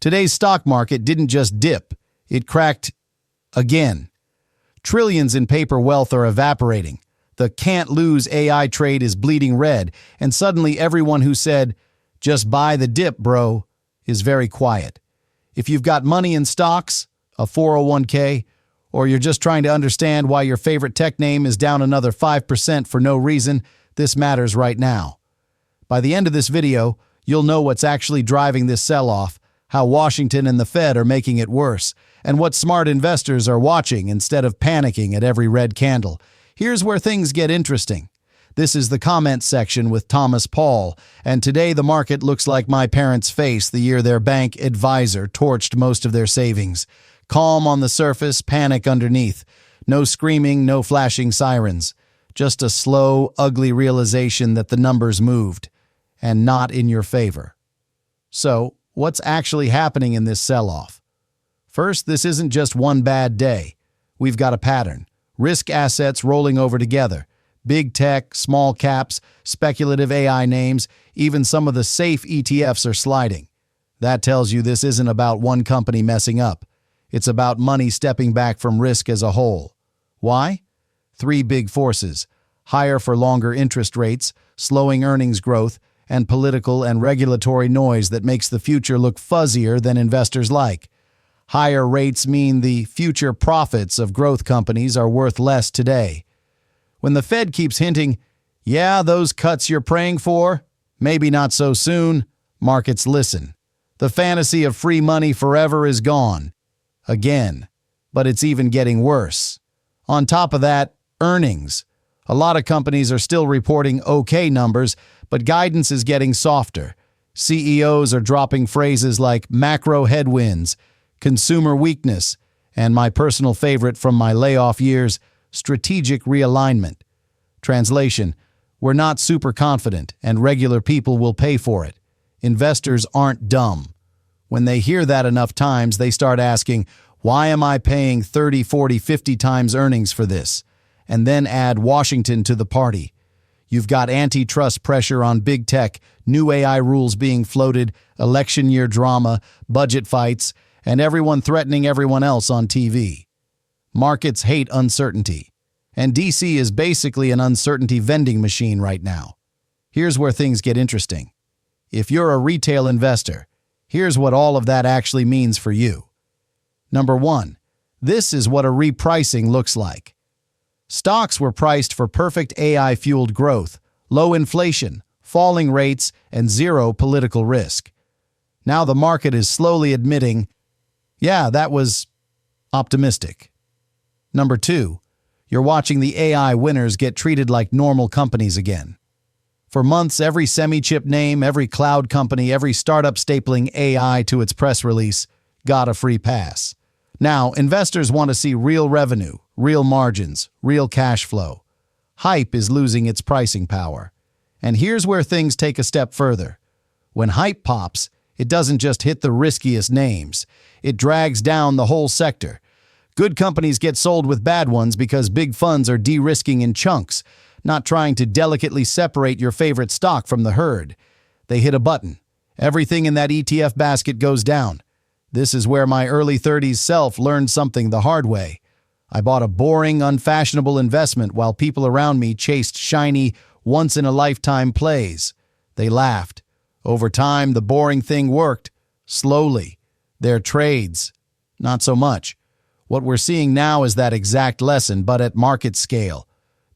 Today's stock market didn't just dip, it cracked again. Trillions in paper wealth are evaporating. The can't-lose AI trade is bleeding red, and suddenly everyone who said, "Just buy the dip, bro," is very quiet. If you've got money in stocks, a 401k, or you're just trying to understand why your favorite tech name is down another 5% for no reason, this matters right now. By the end of this video, you'll know what's actually driving this sell-off, how Washington and the Fed are making it worse, and what smart investors are watching instead of panicking at every red candle. Here's where things get interesting. This is the comment section with Thomas Paul, and today the market looks like my parents' face the year their bank advisor torched most of their savings. Calm on the surface, panic underneath. No screaming, no flashing sirens. Just a slow, ugly realization that the numbers moved, and not in your favor. So, what's actually happening in this sell-off? First, this isn't just one bad day. We've got a pattern. Risk assets rolling over together. Big tech, small caps, speculative AI names, even some of the safe ETFs are sliding. That tells you this isn't about one company messing up. It's about money stepping back from risk as a whole. Why? Three big forces: higher for longer interest rates, slowing earnings growth, and political and regulatory noise that makes the future look fuzzier than investors like. Higher rates mean the future profits of growth companies are worth less today. When the Fed keeps hinting, "Yeah, those cuts you're praying for, maybe not so soon," markets listen. The fantasy of free money forever is gone. Again. But it's even getting worse. On top of that, earnings. A lot of companies are still reporting okay numbers, but guidance is getting softer. CEOs are dropping phrases like macro headwinds, consumer weakness, and my personal favorite from my layoff years, strategic realignment. Translation: we're not super confident, and regular people will pay for it. Investors aren't dumb. When they hear that enough times, they start asking, why am I paying 30, 40, 50 times earnings for this? And then add Washington to the party. You've got antitrust pressure on big tech, new AI rules being floated, election year drama, budget fights, and everyone threatening everyone else on TV. Markets hate uncertainty, and DC is basically an uncertainty vending machine right now. Here's where things get interesting. If you're a retail investor, here's what all of that actually means for you. Number one, this is what a repricing looks like. Stocks were priced for perfect AI-fueled growth, low inflation, falling rates, and zero political risk. Now the market is slowly admitting, yeah, that was optimistic. Number two, you're watching the AI winners get treated like normal companies again. For months, every semi-chip name, every cloud company, every startup stapling AI to its press release got a free pass. Now, investors want to see real revenue, real margins, real cash flow. Hype is losing its pricing power. And here's where things take a step further. When hype pops, it doesn't just hit the riskiest names. It drags down the whole sector. Good companies get sold with bad ones because big funds are de-risking in chunks, not trying to delicately separate your favorite stock from the herd. They hit a button. Everything in that ETF basket goes down. This is where my early 30s self learned something the hard way. I bought a boring, unfashionable investment while people around me chased shiny, once-in-a-lifetime plays. They laughed. Over time, the boring thing worked. Slowly. Their trades. Not so much. What we're seeing now is that exact lesson, but at market scale.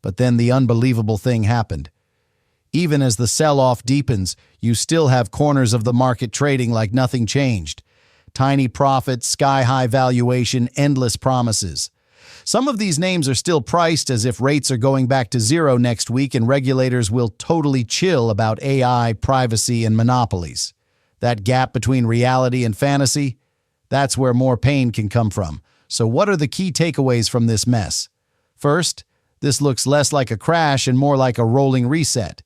But then the unbelievable thing happened. Even as the sell-off deepens, you still have corners of the market trading like nothing changed. Tiny profits, sky-high valuation, endless promises. Some of these names are still priced as if rates are going back to zero next week and regulators will totally chill about AI, privacy, and monopolies. That gap between reality and fantasy, that's where more pain can come from. So what are the key takeaways from this mess? First, this looks less like a crash and more like a rolling reset.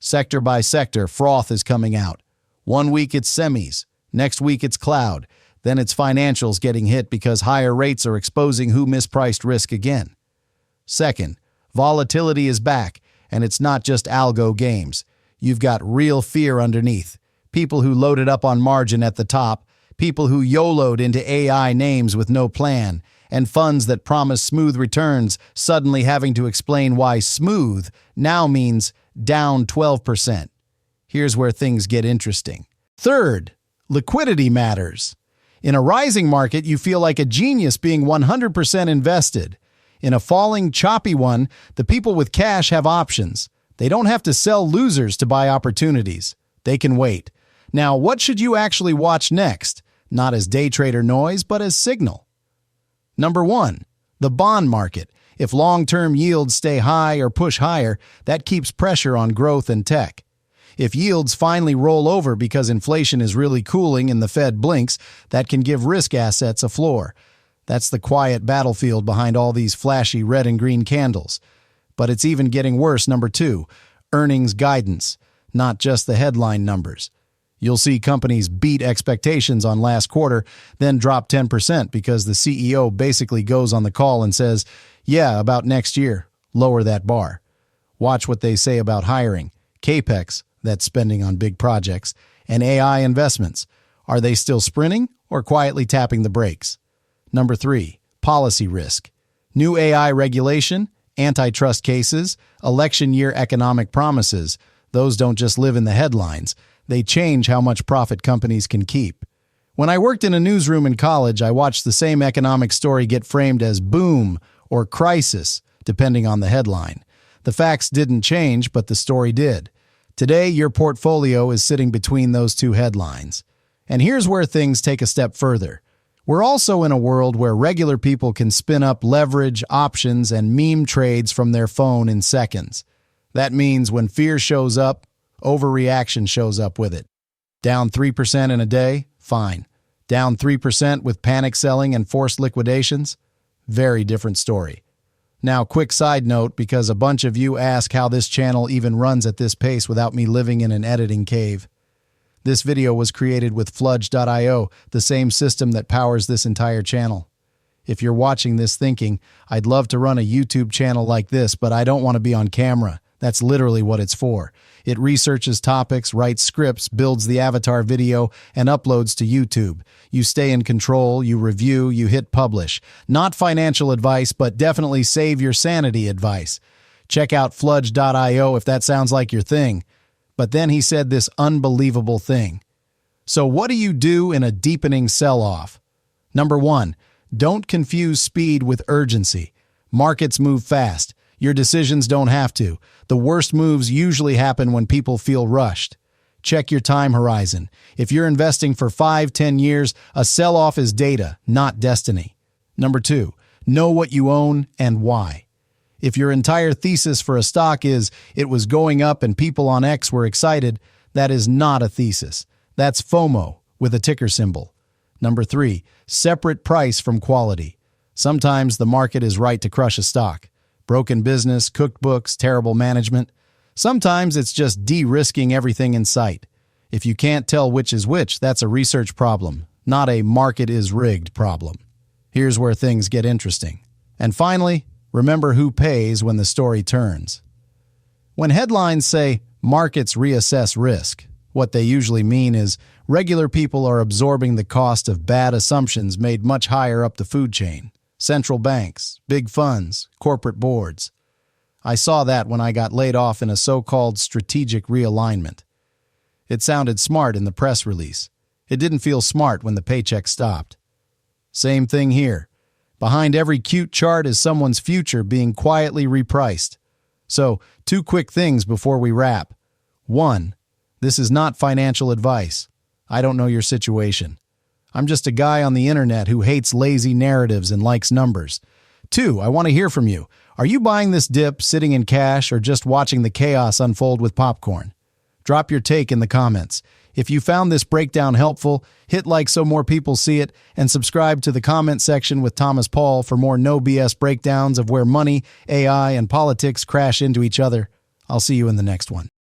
Sector by sector, froth is coming out. One week it's semis, next week it's cloud, then it's financials getting hit because higher rates are exposing who mispriced risk again. Second, volatility is back, and it's not just algo games. You've got real fear underneath. People who loaded up on margin at the top, people who YOLO'd into AI names with no plan, and funds that promise smooth returns suddenly having to explain why smooth now means down 12%. Here's where things get interesting. Third, liquidity matters. In a rising market, you feel like a genius being 100% invested. In a falling, choppy one, the people with cash have options. They don't have to sell losers to buy opportunities. They can wait. Now, what should you actually watch next? Not as day trader noise, but as signal. Number 1, the bond market. If long-term yields stay high or push higher, that keeps pressure on growth and tech. If yields finally roll over because inflation is really cooling and the Fed blinks, that can give risk assets a floor. That's the quiet battlefield behind all these flashy red and green candles. But it's even getting worse. Number 2, earnings guidance, not just the headline numbers. You'll see companies beat expectations on last quarter, then drop 10% because the CEO basically goes on the call and says, yeah, about next year, lower that bar. Watch what they say about hiring, CapEx, that's spending on big projects, and AI investments. Are they still sprinting or quietly tapping the brakes? Number 3, policy risk. New AI regulation, antitrust cases, election year economic promises. Those don't just live in the headlines. They change how much profit companies can keep. When I worked in a newsroom in college, I watched the same economic story get framed as boom or crisis, depending on the headline. The facts didn't change, but the story did. Today, your portfolio is sitting between those two headlines. And here's where things take a step further. We're also in a world where regular people can spin up leverage, options, and meme trades from their phone in seconds. That means when fear shows up, overreaction shows up with it. Down 3% in a day? Fine. Down 3% with panic selling and forced liquidations? Very different story. Now, quick side note, because a bunch of you ask how this channel even runs at this pace without me living in an editing cave. This video was created with Fludge.io, the same system that powers this entire channel. If you're watching this thinking, I'd love to run a YouTube channel like this, but I don't want to be on camera. That's literally what it's for. It researches topics, writes scripts, builds the avatar video, and uploads to YouTube. You stay in control, you review, you hit publish. Not financial advice, but definitely save your sanity advice. Check out Fludge.io if that sounds like your thing. But then he said this unbelievable thing. So what do you do in a deepening sell-off? Number 1, don't confuse speed with urgency. Markets move fast. Your decisions don't have to. The worst moves usually happen when people feel rushed. Check your time horizon. If you're investing for 5-10 years, a sell-off is data, not destiny. Number 2, know what you own and why. If your entire thesis for a stock is it was going up and people on X were excited, that is not a thesis. That's FOMO with a ticker symbol. Number 3, separate price from quality. Sometimes the market is right to crush a stock. Broken business, cooked books, terrible management. Sometimes it's just de-risking everything in sight. If you can't tell which is which, that's a research problem, not a market is rigged problem. Here's where things get interesting. And finally, remember who pays when the story turns. When headlines say, markets reassess risk, what they usually mean is regular people are absorbing the cost of bad assumptions made much higher up the food chain. Central banks, big funds, corporate boards. I saw that when I got laid off in a so-called strategic realignment. It sounded smart in the press release. It didn't feel smart when the paycheck stopped. Same thing here. Behind every cute chart is someone's future being quietly repriced. So, 2 quick things before we wrap. 1, this is not financial advice. I don't know your situation. I'm just a guy on the internet who hates lazy narratives and likes numbers. 2, I want to hear from you. Are you buying this dip, sitting in cash, or just watching the chaos unfold with popcorn? Drop your take in the comments. If you found this breakdown helpful, hit like so more people see it, and subscribe to the comment section with Thomas Paul for more no BS breakdowns of where money, AI, and politics crash into each other. I'll see you in the next one.